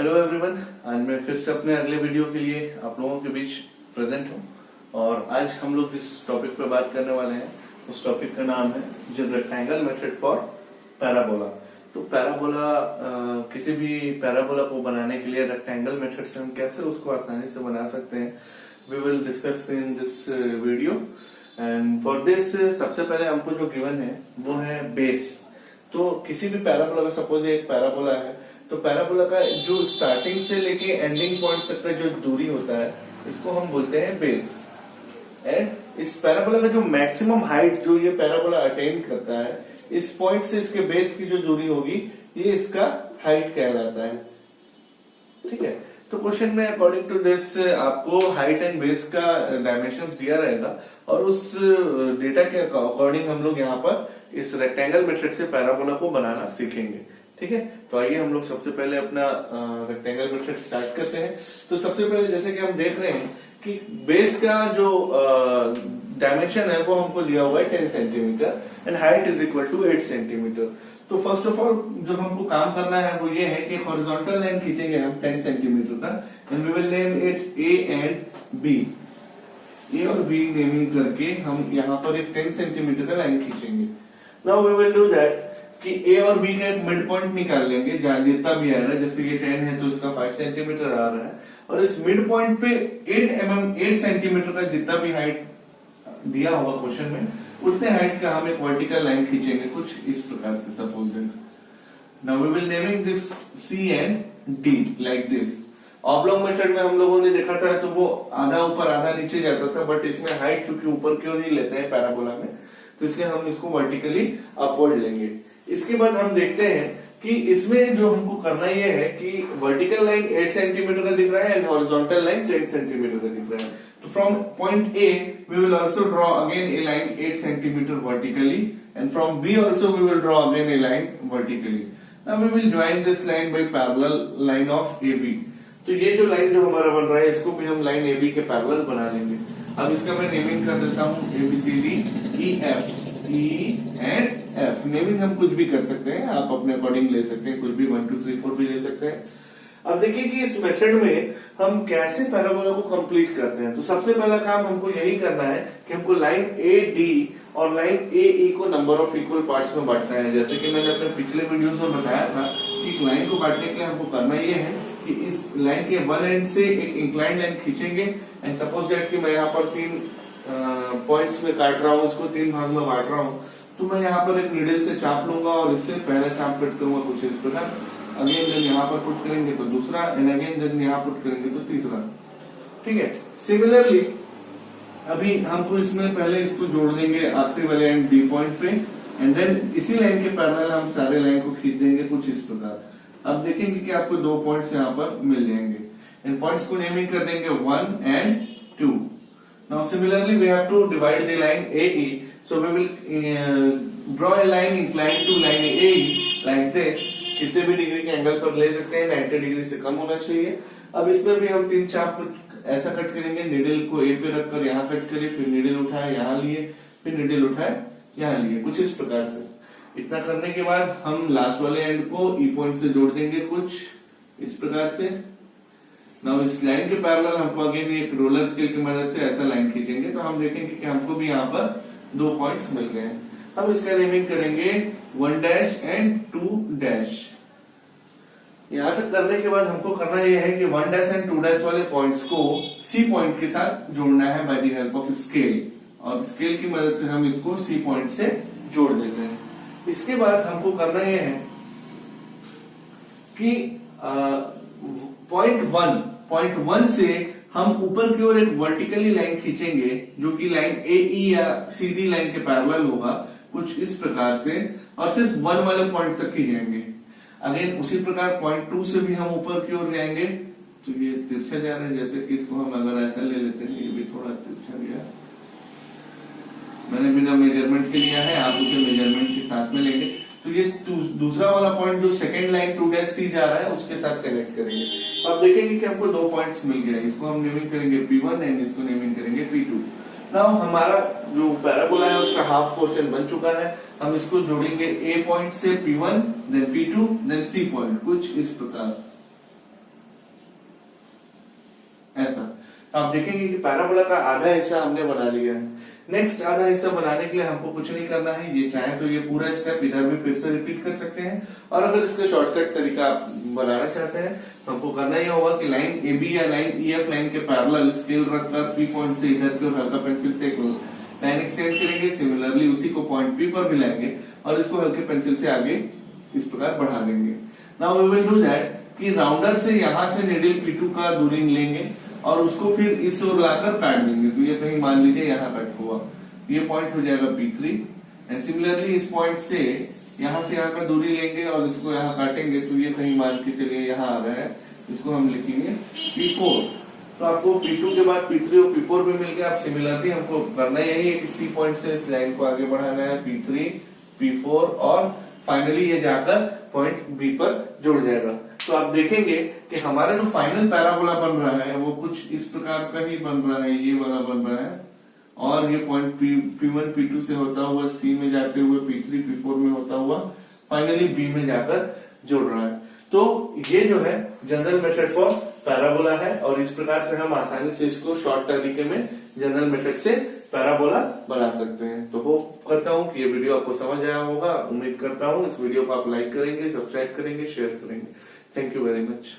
Hello everyone, आज मैं फिर से अपने अगले वीडियो के लिए आप लोगों के बीच प्रेजेंट हूँ। और आज हम लोग जिस टॉपिक पर बात करने वाले हैं उस टॉपिक का नाम है जो रेक्टेंगल मेथड फॉर पैराबोला। तो पैराबोला, किसी भी पैराबोला को बनाने के लिए रेक्टेंगल मेथड से हम कैसे उसको आसानी से बना सकते हैं, we will discuss in this video. And for this सबसे पहले हमको जो गिवन है वो है बेस। तो किसी भी पैराबोला का, सपोज एक पैराबोला है, तो पैराबोला का जो स्टार्टिंग से लेके एंडिंग पॉइंट तक का जो दूरी होता है इसको हम बोलते हैं बेस। एंड इस पैराबोला का जो मैक्सिमम हाइट जो ये पैराबोला अटेन करता है, इस पॉइंट से इसके बेस की जो दूरी होगी ये इसका हाइट कहलाता है। ठीक है, तो क्वेश्चन में अकॉर्डिंग टू दिस आपको हाइट एंड बेस का डायमेंशंस दिया रहेगा और उस डेटा के अकॉर्डिंग हम लोग यहाँ पर इस रेक्टेंगल मेथड से पैराबोला को बनाना सीखेंगे। ठीक है, तो आइए हम लोग सबसे पहले अपना रेक्टेंगल मेथड स्टार्ट करते हैं। तो सबसे पहले जैसे कि हम देख रहे हैं कि बेस का जो डायमेंशन है वो हमको दिया हुआ है 10 centimetre and height is equal to 8 centimetre. तो फर्स्ट ऑफ ऑल जो हमको काम करना है वो ये है कि हॉरिजॉन्टल लाइन खींचेंगे हम 10 सेंटीमीटर का and we will name it A and B. A और बी नेमिंग करके हम यहाँ पर एक 10 सेंटीमीटर का लाइन खींचेंगे। Now we will do that कि ए और बी का एक मिड पॉइंट निकाल लेंगे जितना भी आ रहा है। जैसे ये 10 है तो इसका 5 सेंटीमीटर आ रहा है और इस मिड पॉइंट पे 8 सेंटीमीटर का जितना भी हाइट दिया होगा क्वेश्चन में उतने हाइट का हम एक वर्टिकल लाइन खींचेंगे कुछ इस प्रकार से। Suppose now we will naming this C and D like this. Oblong method में हम लोगों ने देखा था तो वो आधा ऊपर आधा नीचे जाता था, बट इसमें हाइट चूंकि ऊपर की ओर ही लेते हैं पैराबोला में, तो इसलिए हम इसको वर्टिकली अपवर्ड लेंगे। इसके बाद हम देखते हैं कि इसमें जो हमको करना ये है कि वर्टिकल लाइन 8 सेंटीमीटर का दिख रहा है एंड हॉरिजॉन्टल लाइन 10 सेंटीमीटर का दिख रहा है। तो from point A we will also draw again a line 8 centimetre vertically and from B also we will draw again a line vertically. Now we will join this line by parallel line of A B. तो ये जो line जो हमारा बन रहा है इसको भी हम लाइन ए बी के पैरेलल बना लेंगे। अब इसका मैं नेमिंग कर देता हूँ A B C D E F. E and F naming हम कुछ भी कर सकते हैं, आप अपने अकॉर्डिंग ले सकते हैं, कुछ भी 1 2 3 4 भी ले सकते हैं। अब देखिए कि इस मेथड में हम कैसे पैराबोला को कंप्लीट करते हैं। तो सबसे पहला काम हमको यही करना है कि हमको लाइन ए डी और लाइन ए ई को नंबर ऑफ इक्वल पार्ट्स में बांटना है। जैसे कि मैंने अपने पिछले वीडियोस में बताया था कि लाइन को बांटने के लिए हमको करना ये है कि इस लाइन के वन एंड से एक इंक्लाइंड लाइन खींचेंगे एंड सपोज दैट कि मैं यहाँ पर 3 पॉइंट्स में काट रहा हूँ, इसको 3 भाग में बांट रहा हूँ। तो मैं यहाँ पर एक नीडल से चाप लूंगा और इससे पहला चाप कट करूंगा कुछ इस प्रकार। अगेन जब यहाँ पर पुट करेंगे तो दूसरा एंड अगेन जब यहाँ पुट करेंगे तो तीसरा। ठीक है, सिमिलरली अभी हमको इसमें पहले इसको जोड़ देंगे आखिरी वाले एंड डी पॉइंट पे एंड देन इसी लाइन के पैरेलल हम सारे लाइन को खींच देंगे कुछ इस प्रकार। अब देखेंगे कि आपको 2 पॉइंट्स यहाँ पर मिल जाएंगे एंड पॉइंट्स को नेमिंग कर देंगे 1 and 2। Now similarly we have to divide the line AE. So we will draw a line inclined to line AE like this. कितने भी डिग्री के एंगल पर ले सकते हैं, 90 डिग्री से कम होना चाहिए। अब इसमें भी हम 3 चाप ऐसा कट करेंगे, नीडल को ए पे रखकर यहाँ कट करिए, फिर नीडल उठाए यहाँ लिए, फिर नीडल उठाए यहाँ लिए, कुछ इस प्रकार से। इतना करने के बाद हम लास्ट वाले एंड को ई पॉइंट से जोड़ देंगे कुछ इस प्रकार से। नाउ इस लाइन के पैरेलल हमको अगेन एक रोलर स्केल की मदद से ऐसा लाइन खींचेंगे तो हम देखेंगे कि हमको भी यहाँ पर 2 पॉइंट्स मिल गए। हम इसका नेमिंग करेंगे 1 डैश एंड 2 डैश। यहाँ तक करने के बाद हमको करना यह है कि 1 डैश एंड 2 डैश वाले पॉइंट्स को सी पॉइंट के साथ जोड़ना है by the help of scale, और स्केल की मदद से हम इसको सी पॉइंट से जोड़ देते हैं। इसके बाद हमको करना यह है कि पॉइंट 1 से हम ऊपर की ओर एक वर्टिकली लाइन खींचेंगे जो कि लाइन AE या CD लाइन के पैरेलल होगा कुछ इस प्रकार से, और सिर्फ 1 वाले पॉइंट तक ही जाएंगे। अगेन उसी प्रकार पॉइंट 2 से भी हम ऊपर की ओर जाएंगे। तो ये तिरछा जा रहा है, जैसे कि इसको हम अगर ऐसा ले लेते हैं, ये भी थोड़ा तिरछा गया, मैंने बिना मेजरमेंट के लिया है, आप उसे मेजरमेंट के साथ में लेंगे। तो ये दूसरा वाला पॉइंट जो सेकंड लाइन 2 डैश सी जा रहा है उसके साथ कनेक्ट करेंगे। अब देखेंगे कि हमको 2 पॉइंट्स मिल गया, इसको हम नेमिंग करेंगे P1 एंड इसको नेमिंग करेंगे P2। नाउ हमारा जो पैराबोला है उसका हाफ पोर्शन बन चुका है। हम इसको जोड़ेंगे ए पॉइंट से P1 then P2 then C point, कुछ इस प्रकार। ऐसा। आप देखेंगे कि पैराबोला का आधा हिस्सा हमने बना लिया है। नेक्स्ट आधा हिस्सा बनाने के लिए हमको कुछ नहीं करना है, ये चाहे तो ये पूरा स्टेप इधर भी फिर से रिपीट कर सकते हैं, और अगर इसका शॉर्टकट तरीका आप बनाना चाहते हैं तो हमको करना ही होगा कि लाइन ए बी या लाइन ई एफ लाइन के पैरेलल स्केल रखकर पी पॉइंट से इधर की ओर हल्का पेंसिल से एक लाइन एक्सटेंड करेंगे। सिमिलरली उसी को पॉइंट पी पर मिलाएंगे और इसको हल्के पेंसिल से आगे इस प्रकार बढ़ा देंगे। Now we will do that कि राउंडर से यहां से नीडल P2 का दूरी लेंगे और उसको फिर इस ओर लाकर काट देंगे। तो ये कहीं मान लीजिए यहाँ कट हुआ, ये पॉइंट हो जाएगा P3 एंड सिमिलरली इस पॉइंट से यहाँ से यहाँ का दूरी लेंगे और इसको यहाँ काटेंगे। तो ये कहीं मान के चलिए यहाँ आ रहा है, इसको हम लिखेंगे P4। तो आपको P2 के बाद P3 और P4 भी मिल गया। अब सिमिलरली हमको करना यही है कि C पॉइंट से इस लाइन को आगे बढ़ाना है, P3 P4 और फाइनली ये जाकर पॉइंट B पर जुड़ जाएगा। तो आप देखेंगे कि हमारा जो फाइनल पैराबोला बन रहा है वो कुछ इस प्रकार का ही बन रहा है, ये वाला बन रहा है, और ये पॉइंट P1 P2 से होता हुआ C में जाते हुए P3 P4 में होता हुआ फाइनली B में जाकर जुड़ रहा है। तो ये जो है जनरल मेथड फॉर पैराबोला है, और इस प्रकार से हम आसानी से इसको शॉर्ट तरीके में जनरल मेथड से पैराबोला बना सकते हैं। तो होप करता हूं कि ये वीडियो आपको समझ आया होगा। उम्मीद करता हूं इस वीडियो को आप लाइक करेंगे, सब्सक्राइब करेंगे, शेयर करेंगे। Thank you very much.